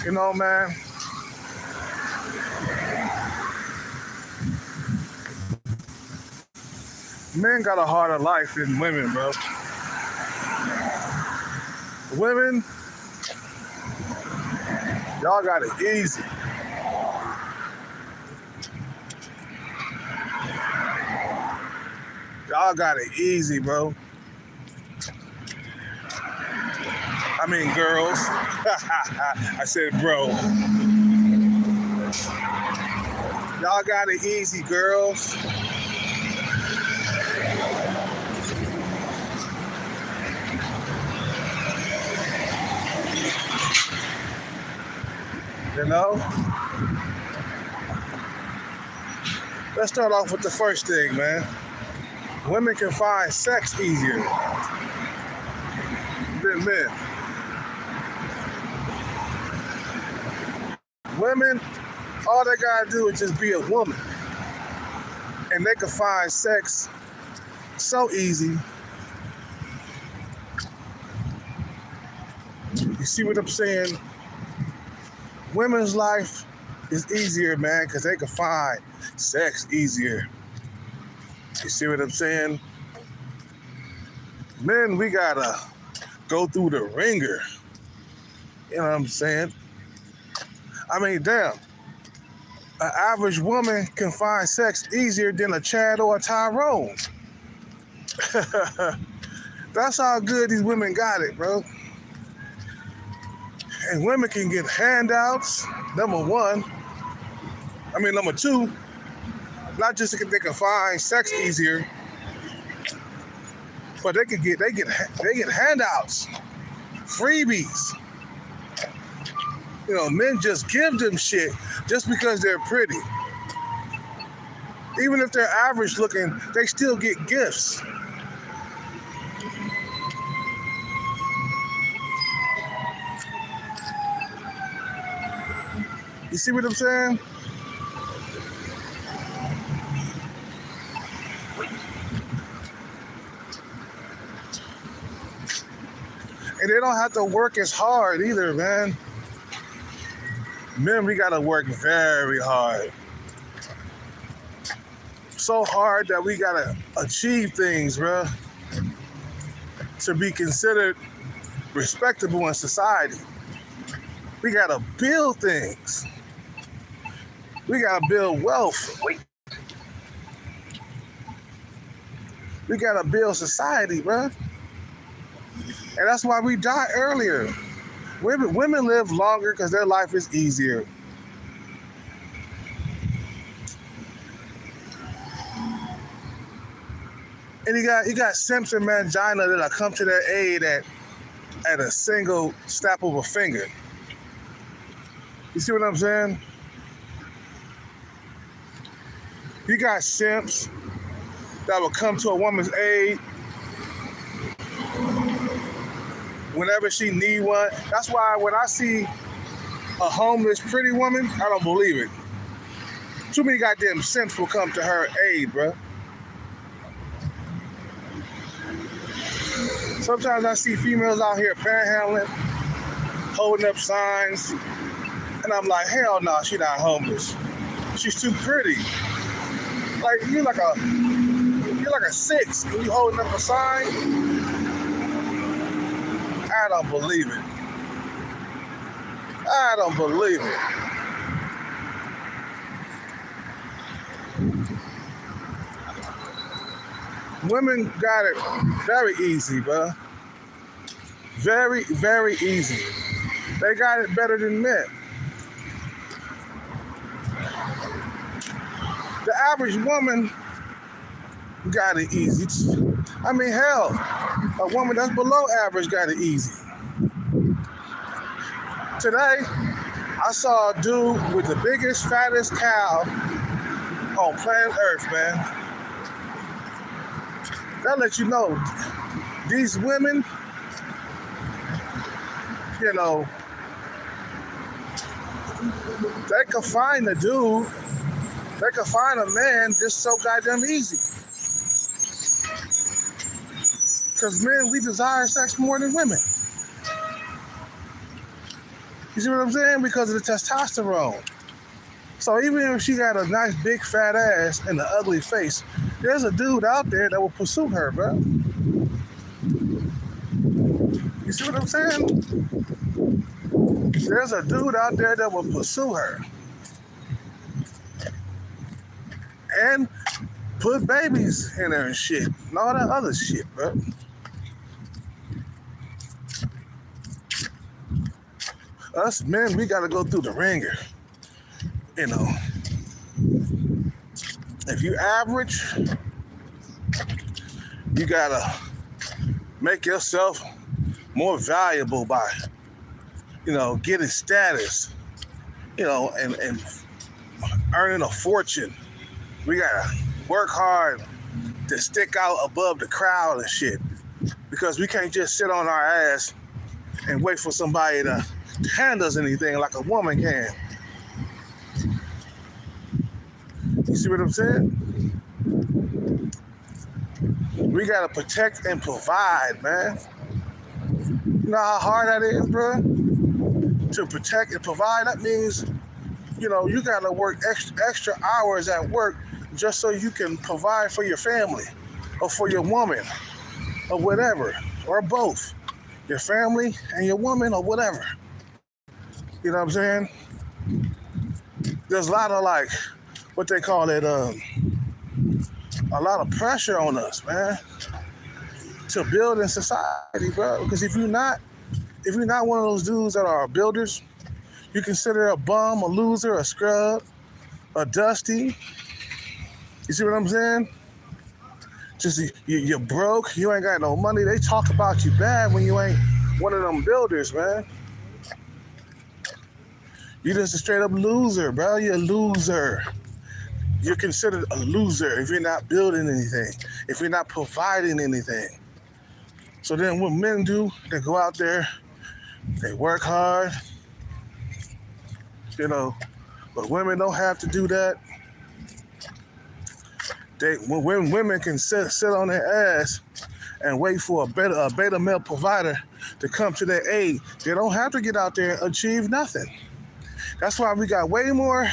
You know, man, men got a harder life than women, bro. Women, y'all got it easy. Y'all got it easy, bro. I mean, girls. I said, bro. Y'all got it easy, girls. You know? Let's start off with the first thing, man. Women can find sex easier than men. Women, all they gotta do is just be a woman. And they can find sex so easy. You see what I'm saying? Women's life is easier, man, because they can find sex easier. You see what I'm saying? Men, we gotta go through the ringer. You know what I'm saying? I mean, damn. An average woman can find sex easier than a Chad or a Tyrone. That's how good these women got it, bro. And women can get handouts, number one. Number two, not just that they can find sex easier, but they get handouts, freebies. You know, men just give them shit just because they're pretty. Even if they're average looking, they still get gifts. You see what I'm saying? And they don't have to work as hard either, man. Men, we gotta work very hard. So hard that we gotta achieve things, bro, to be considered respectable in society. We gotta build things. We gotta build wealth. We gotta build society, bro. And that's why we die earlier. Women live longer because their life is easier. And you got simps and mangina that'll come to their aid at a single snap of a finger. You see what I'm saying? You got simps that will come to a woman's aid whenever she need one. That's why when I see a homeless pretty woman, I don't believe it. Too many goddamn simps will come to her aid, bro. Sometimes I see females out here panhandling, holding up signs, and I'm like, hell no, she not homeless. She's too pretty. Like you're like a 6 and you holding up a sign. I don't believe it. I don't believe it. Women got it very easy, bro. Very, very easy. They got it better than men. The average woman got it easy. I mean, hell, a woman that's below average got it easy. Today, I saw a dude with the biggest, fattest cow on planet Earth, man. That lets you know, these women, you know, they can find a dude, they can find a man just so goddamn easy. Because men, we desire sex more than women. You see what I'm saying? Because of the testosterone. So even if she got a nice big fat ass and an ugly face, there's a dude out there that will pursue her, bro. You see what I'm saying? There's a dude out there that will pursue her. And put babies in her and shit. And all that other shit, bro. Us men, we gotta go through the ringer. You know, if you average, you gotta make yourself more valuable by, you know, getting status, you know, and earning a fortune. We gotta work hard to stick out above the crowd and shit, because we can't just sit on our ass and wait for somebody to hand us anything like a woman can. You see what I'm saying? We gotta protect and provide, man. You know how hard that is, bro? To protect and provide, that means, you know, you gotta work extra hours at work just so you can provide for your family or for your woman or whatever, or both. Your family and your woman or whatever. You know what I'm saying? There's a lot of like, what they call it, a lot of pressure on us, man, to build in society, bro. Because if you're not one of those dudes that are builders, you consider a bum, a loser, a scrub, a dusty. You see what I'm saying? Just you're broke, you ain't got no money. They talk about you bad when you ain't one of them builders, man. You just a straight up loser, bro. You're a loser. You're considered a loser if you're not building anything, if you're not providing anything. So then what men do, they go out there, they work hard, you know, but women don't have to do that. When women can sit on their ass and wait for a beta male provider to come to their aid, they don't have to get out there and achieve nothing. That's why we got way more,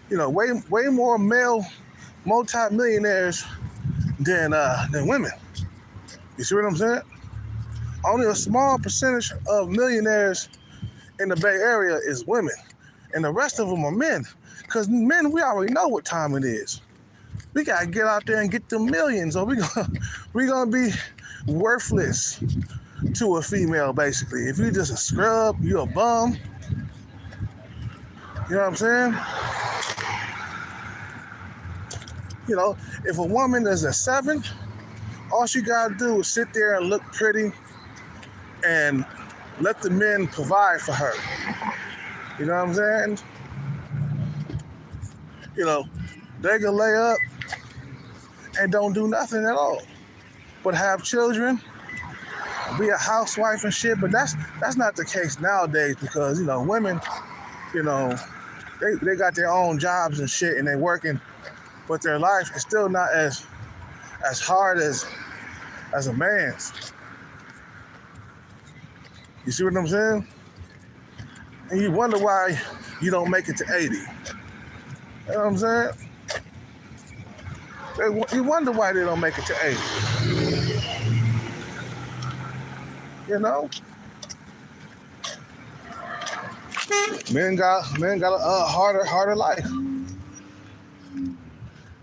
way more male multi-millionaires than women. You see what I'm saying? Only a small percentage of millionaires in the Bay Area is women, and the rest of them are men. Because men, we already know what time it is. We gotta get out there and get the millions, or we gonna be worthless to a female, basically. If you're just a scrub, you're a bum. You know what I'm saying? You know, if a woman is a 7, all she gotta do is sit there and look pretty and let the men provide for her. You know what I'm saying? You know, they can lay up and don't do nothing at all, but have children, be a housewife and shit. But that's not the case nowadays, because, you know, women, you know, they got their own jobs and shit, and they working, but their life is still not as hard as a man's. You see what I'm saying? And you wonder why you don't make it to 80. You know what I'm saying? You wonder why they don't make it to 80. You know? Men got a harder life.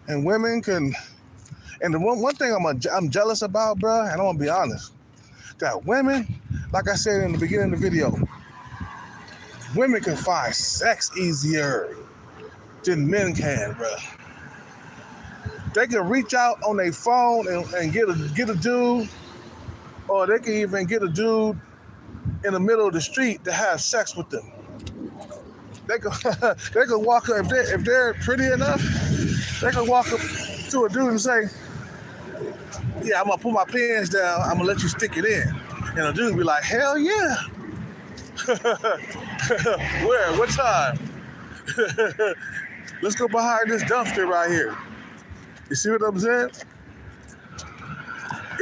And women can, and the one thing I'm jealous about, bro, and I'm gonna be honest, that women, like I said in the beginning of the video, women can find sex easier than men can, bro. They can reach out on their phone and get a dude, or they can even get a dude in the middle of the street to have sex with them. They can walk up, if they're pretty enough, they can walk up to a dude and say, "Yeah, I'm gonna put my pants down, I'm gonna let you stick it in." And the dude be like, "Hell yeah." Where? What time? Let's go behind this dumpster right here. You see what I'm saying?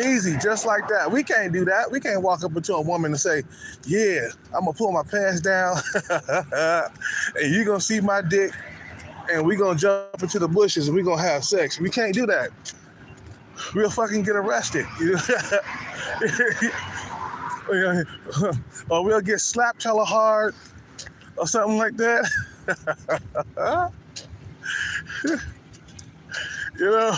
Easy, just like that. We can't do that. We can't walk up into a woman and say, yeah, I'm going to pull my pants down and you're going to see my dick and we're going to jump into the bushes and we're going to have sex. We can't do that. We'll fucking get arrested. Or we'll get slapped hella hard or something like that. You know,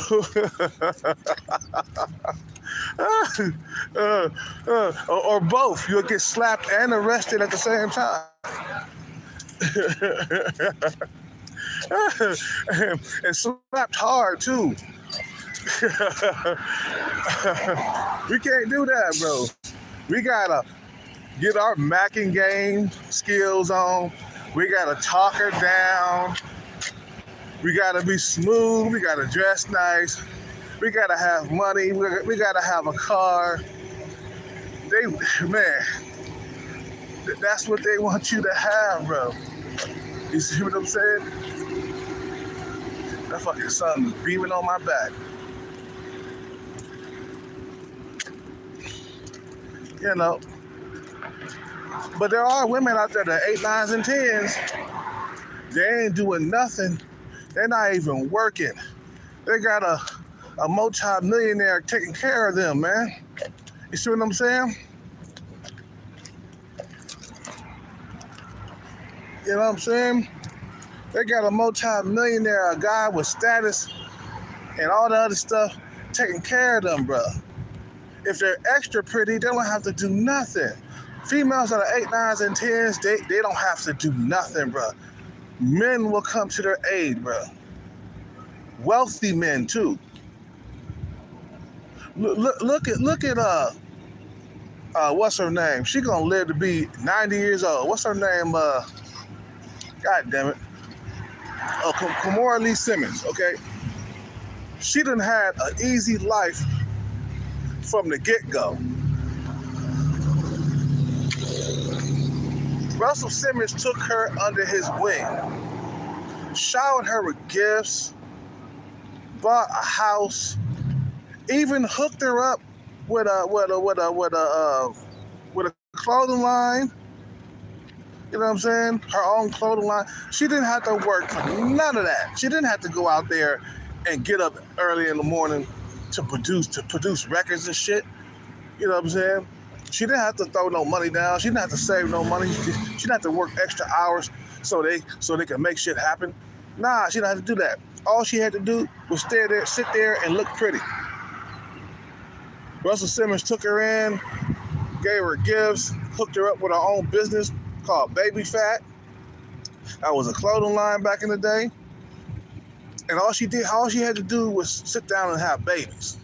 or both. You'll get slapped and arrested at the same time. And slapped hard too. We can't do that, bro. We gotta get our macking game skills on. We gotta talk her down. We gotta be smooth. We gotta dress nice. We gotta have money. We gotta have a car. That's what they want you to have, bro. You see what I'm saying? That fucking sun is beaming on my back. You know. But there are women out there that 8, 9s, and 10s. They ain't doing nothing. They're not even working. They got a multi-millionaire taking care of them, man. You see what I'm saying? You know what I'm saying? They got a multi-millionaire, a guy with status and all the other stuff taking care of them, bro. If they're extra pretty, they don't have to do nothing. Females that are 8, 9s, and 10s, they don't have to do nothing, bro. Men will come to their aid, bro. Wealthy men too. Look at what's her name? She gonna live to be 90 years old. What's her name? God damn it. Kimora Lee Simmons. Okay, she done had an easy life from the get-go. Russell Simmons took her under his wing, showered her with gifts, bought a house, even hooked her up with a clothing line. You know what I'm saying? Her own clothing line. She didn't have to work for none of that. She didn't have to go out there and get up early in the morning to produce records and shit. You know what I'm saying? She didn't have to throw no money down. She didn't have to save no money. She didn't have to work extra hours so they can make shit happen. Nah, she didn't have to do that. All she had to do was sit there and look pretty. Russell Simmons took her in, gave her gifts, hooked her up with her own business called Baby Fat. That was a clothing line back in the day. And all she had to do was sit down and have babies.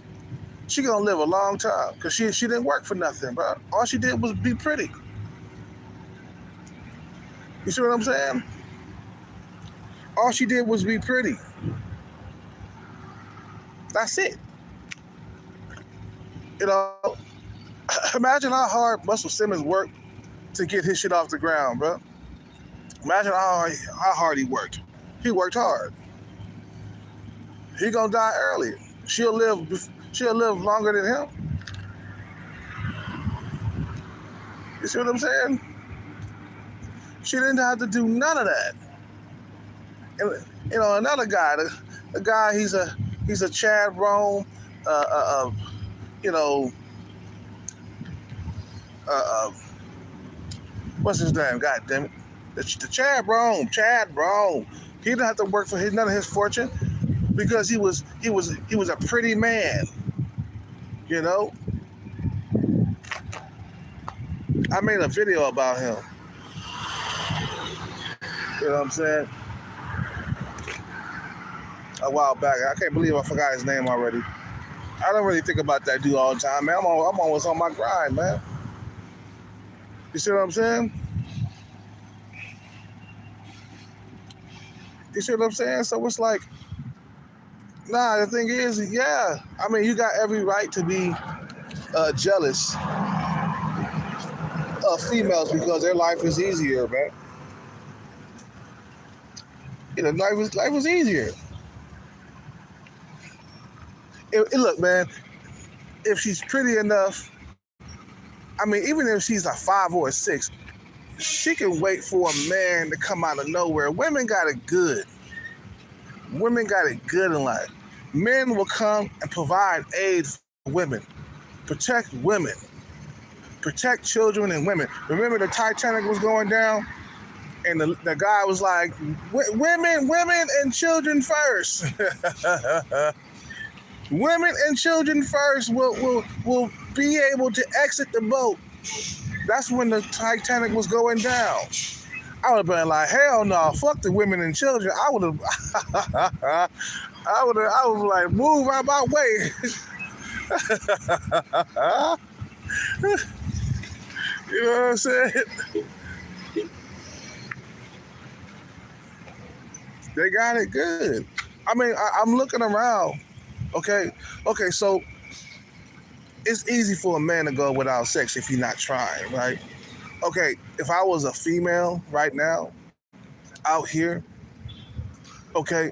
She gonna live a long time because she didn't work for nothing, bro. All she did was be pretty. You see what I'm saying? All she did was be pretty. That's it. You know, imagine how hard Russell Simmons worked to get his shit off the ground, bro. Imagine how hard he worked. He worked hard. He gonna die early. She'll live longer than him. You see what I'm saying? She didn't have to do none of that. And, you know, another guy, the guy, he's a Chad Rome, what's his name? God damn it. The Chad Rome. He didn't have to work for none of his fortune because he was a pretty man. You know? I made a video about him. You know what I'm saying? A while back. I can't believe I forgot his name already. I don't really think about that dude all the time, man. I'm always on my grind, man. You see what I'm saying? You see what I'm saying? So it's like, nah, the thing is, yeah. I mean, you got every right to be jealous of females because their life is easier, man. You know, life was easier. Look, man, if she's pretty enough, I mean, even if she's a 5 or a 6, she can wait for a man to come out of nowhere. Women got it good. Women got it good in life. Men will come and provide aid for women, protect women, protect children and women. Remember the Titanic was going down? And the guy was like, women and children first. Women and children first will be able to exit the boat. That's when the Titanic was going down. I would have been like, hell no, fuck the women and children. I would have, I was like, move out my way. You know what I'm saying? They got it good. I mean, I'm looking around. Okay, so it's easy for a man to go without sex if you're not trying, right? Okay, if I was a female right now, out here, okay,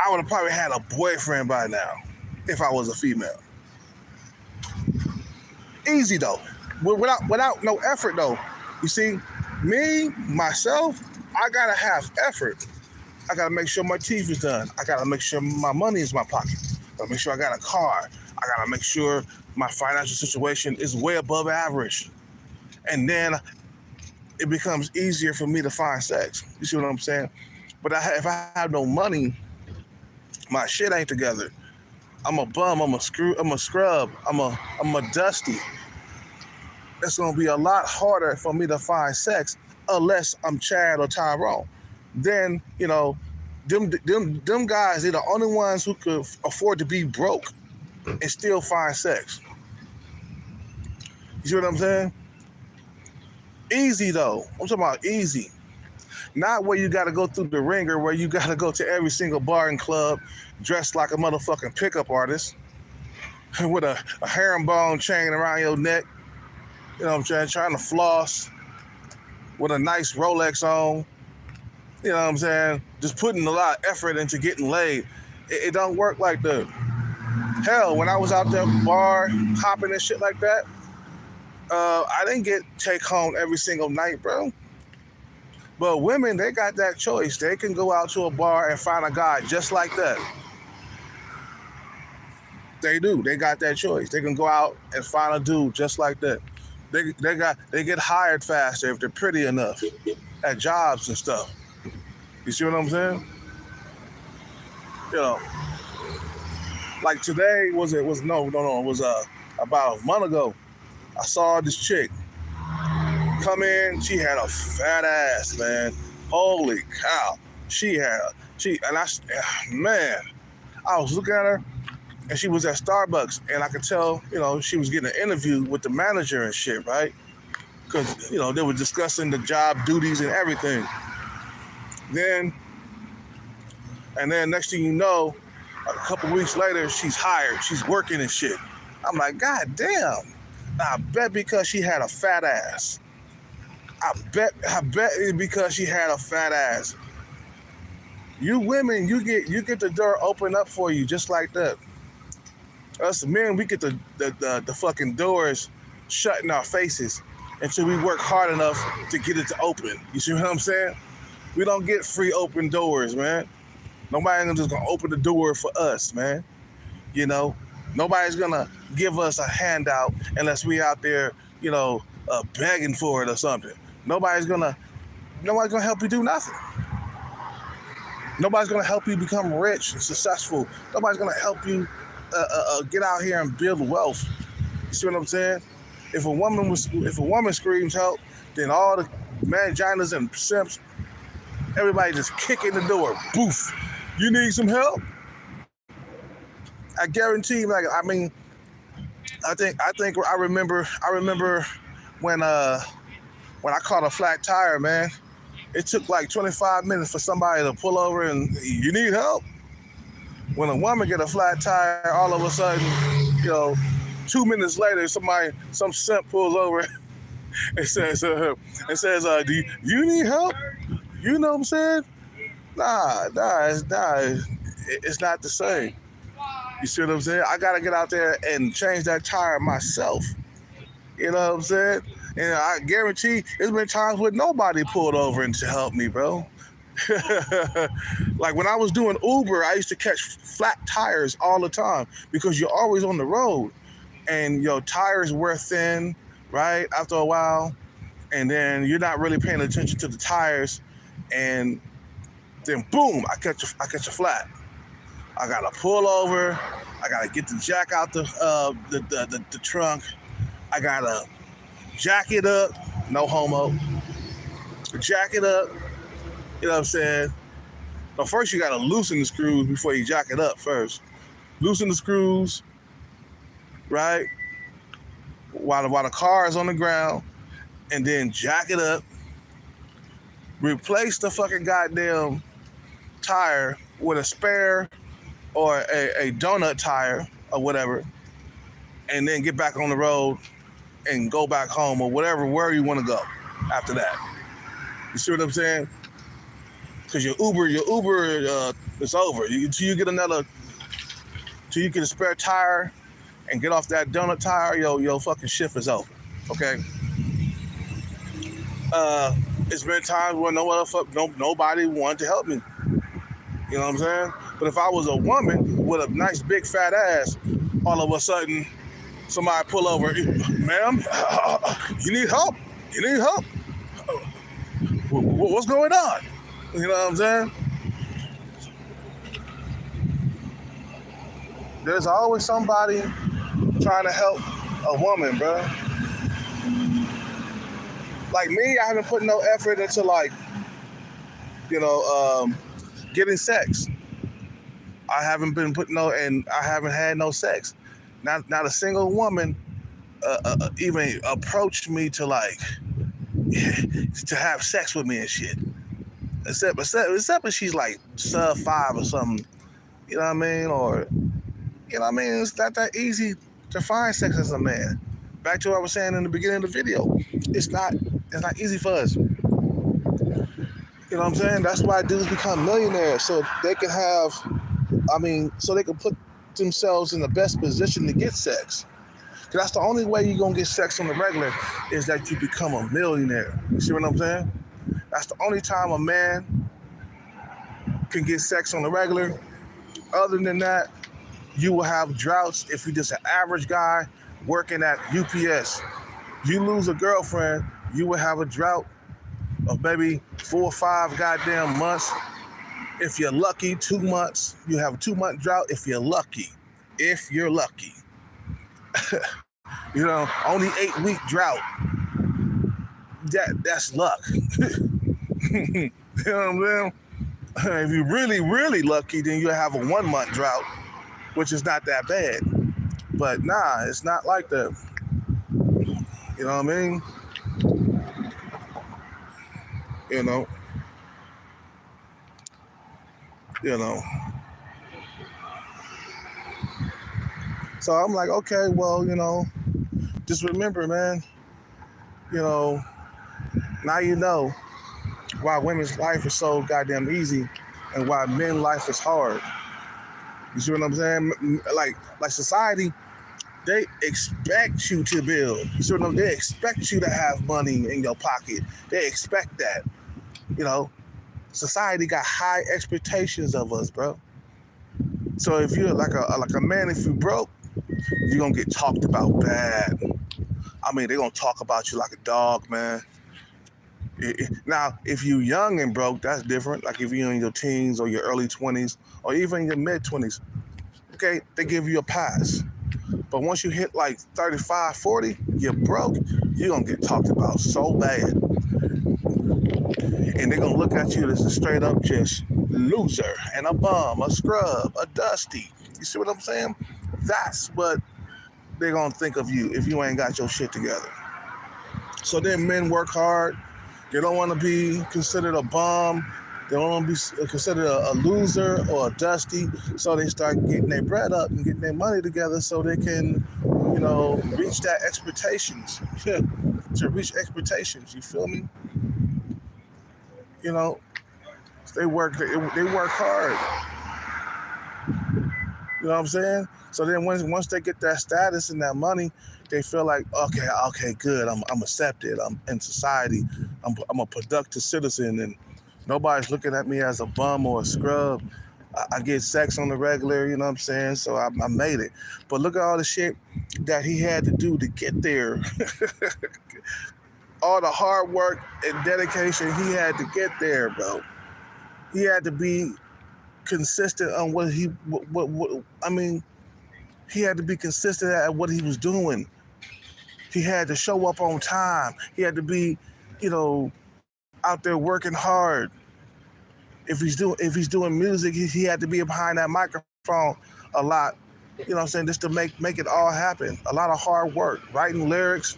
I would have probably had a boyfriend by now if I was a female. Easy though, without no effort though. You see, me, myself, I gotta have effort. I gotta make sure my teeth is done. I gotta make sure my money is in my pocket. I gotta make sure I got a car. I gotta make sure my financial situation is way above average. And then it becomes easier for me to find sex. You see what I'm saying? But if I have no money, my shit ain't together. I'm a bum. I'm a scrub. I'm a dusty. It's gonna be a lot harder for me to find sex unless I'm Chad or Tyrone. Then, you know, them guys, they're the only ones who could afford to be broke and still find sex. You see what I'm saying? Easy though. I'm talking about easy. Not where you gotta go through the ringer, where you gotta go to every single bar and club dressed like a motherfucking pickup artist with a herringbone chain around your neck. You know what I'm saying? Trying to floss with a nice Rolex on. You know what I'm saying? Just putting a lot of effort into getting laid. It don't work like that. Hell, when I was out there bar hopping and shit like that, I didn't get take home every single night, bro. But women, they got that choice. They can go out to a bar and find a guy just like that. They do. They got that choice. They can go out and find a dude just like that. They get hired faster if they're pretty enough at jobs and stuff. You see what I'm saying? You know, like today it was about a month ago. I saw this chick come in. She had a fat ass, man. Holy cow! I was looking at her, and she was at Starbucks, and I could tell, you know, she was getting an interview with the manager and shit, right? Because, you know, they were discussing the job duties and everything. Then next thing you know, a couple weeks later, she's hired. She's working and shit. I'm like, God damn. I bet because she had a fat ass. I bet it's because she had a fat ass. You women, you get the door open up for you just like that. Us men, we get the fucking doors shut in our faces until we work hard enough to get it to open. You see what I'm saying? We don't get free open doors, man. Nobody's just gonna open the door for us, man. You know, nobody's gonna give us a handout unless we out there, you know, begging for it or something. Nobody's gonna help you do nothing. Nobody's gonna help you become rich and successful. Nobody's gonna help you get out here and build wealth. You see what I'm saying? If a woman screams help, then all the manginas and simps, everybody just kick in the door. Boof. You need some help? I guarantee, I remember when I caught a flat tire, man. It took like 25 minutes for somebody to pull over and, you need help? When a woman get a flat tire, all of a sudden, you know, 2 minutes later, some simp pulls over and says, do you need help? You know what I'm saying? Nah, it's not the same. You see what I'm saying? I gotta get out there and change that tire myself. You know what I'm saying? And I guarantee there's been times where nobody pulled over and to help me, bro. Like when I was doing Uber, I used to catch flat tires all the time because you're always on the road and your tires wear thin, right? After a while, and then you're not really paying attention to the tires, and then boom, I catch a flat. I gotta pull over. I gotta get the jack out the trunk. I gotta jack it up. No homo. Jack it up. You know what I'm saying? But first you gotta loosen the screws before you jack it up first. Loosen the screws, right? While the car is on the ground, and then jack it up. Replace the fucking goddamn tire with a spare or a donut tire or whatever, and then get back on the road and go back home or wherever you want to go after that. You see what I'm saying? Because your Uber is over. Till you get a spare tire and get off that donut tire, your fucking shift is over. Okay. It's been times where nobody wanted to help me. You know what I'm saying? But if I was a woman with a nice big fat ass, all of a sudden somebody pull over, ma'am, you need help? You need help? What's going on? You know what I'm saying? There's always somebody trying to help a woman, bro. Like me, I haven't put no effort into getting sex. I haven't been and I haven't had no sex. Not a single woman even approached me to to have sex with me and shit. Except if she's like sub 5 or something. You know what I mean? Or it's not that easy to find sex as a man. Back to what I was saying in the beginning of the video. It's not easy for us. You know what I'm saying? That's why dudes become millionaires, so they can put themselves in the best position to get sex. Because that's the only way you're going to get sex on the regular is that you become a millionaire. You see what I'm saying? That's the only time a man can get sex on the regular. Other than that, you will have droughts if you're just an average guy working at UPS. You lose a girlfriend, you will have a drought of maybe 4 or 5 goddamn months. If you're lucky, 2 months. You have a 2-month drought if you're lucky. If you're lucky. Only 8-week drought. That's luck. You know what I'm saying? If you're really, really lucky, then you'll have a 1-month drought, which is not that bad. But nah, it's not like that. You know what I mean? You know. So I'm like, okay, well, just remember, man, now you know why women's life is so goddamn easy and why men's life is hard. You see what I'm saying? Like society, they expect you to build. You see what I'm saying? They expect you to have money in your pocket. They expect that. Society got high expectations of us, bro. So if you're like a man, if you broke, you're gonna get talked about bad. I mean, they're gonna talk about you like a dog, man. Now, if you're young and broke, that's different. Like if you're in your teens or your early 20s or even your mid 20s, okay, they give you a pass. But once you hit like 35, 40, you're broke, you're gonna get talked about so bad. And they're gonna look at you as a straight up just loser and a bum, a scrub, a dusty. You see what I'm saying? That's what they're gonna think of you if you ain't got your shit together. So then men work hard. They don't want to be considered a bum. They don't want to be considered a loser or a dusty. So they start getting their bread up and getting their money together so they can, reach that expectations. To reach expectations. You feel me? They work hard. You know what I'm saying? So then once they get that status and that money, they feel like, okay, good. I'm accepted. I'm in society. I'm a productive citizen, and nobody's looking at me as a bum or a scrub. I get sex on the regular. You know what I'm saying? So I made it. But look at all the shit that he had to do to get there. All the hard work and dedication he had to get there, bro. He had to be consistent on he had to be consistent at what he was doing. He had to show up on time. He had to be, out there working hard. If he's doing music, he had to be behind that microphone a lot. You know what I'm saying? Just to make it all happen. A lot of hard work, writing lyrics.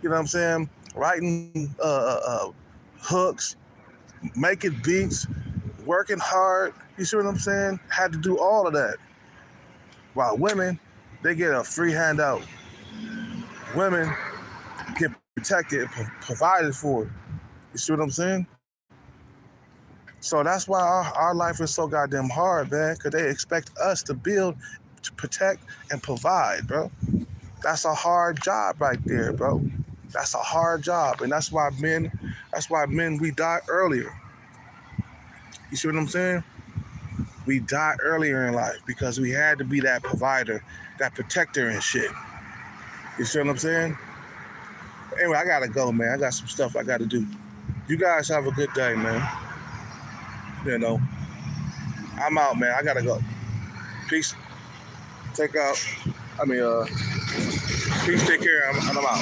You know what I'm saying? Writing hooks, making beats, working hard. You see what I'm saying? Had to do all of that. While women, they get a free handout. Women get protected, provided for. You see what I'm saying? So that's why our life is so goddamn hard, man, because they expect us to build, to protect, and provide, bro. That's a hard job right there, bro. That's a hard job. And that's why men, we die earlier. You see what I'm saying? We die earlier in life because we had to be that provider, that protector and shit. You see what I'm saying? Anyway, I gotta go, man. I got some stuff I gotta do. You guys have a good day, man. I'm out, man. I gotta go. Peace. Peace, take care, and I'm out.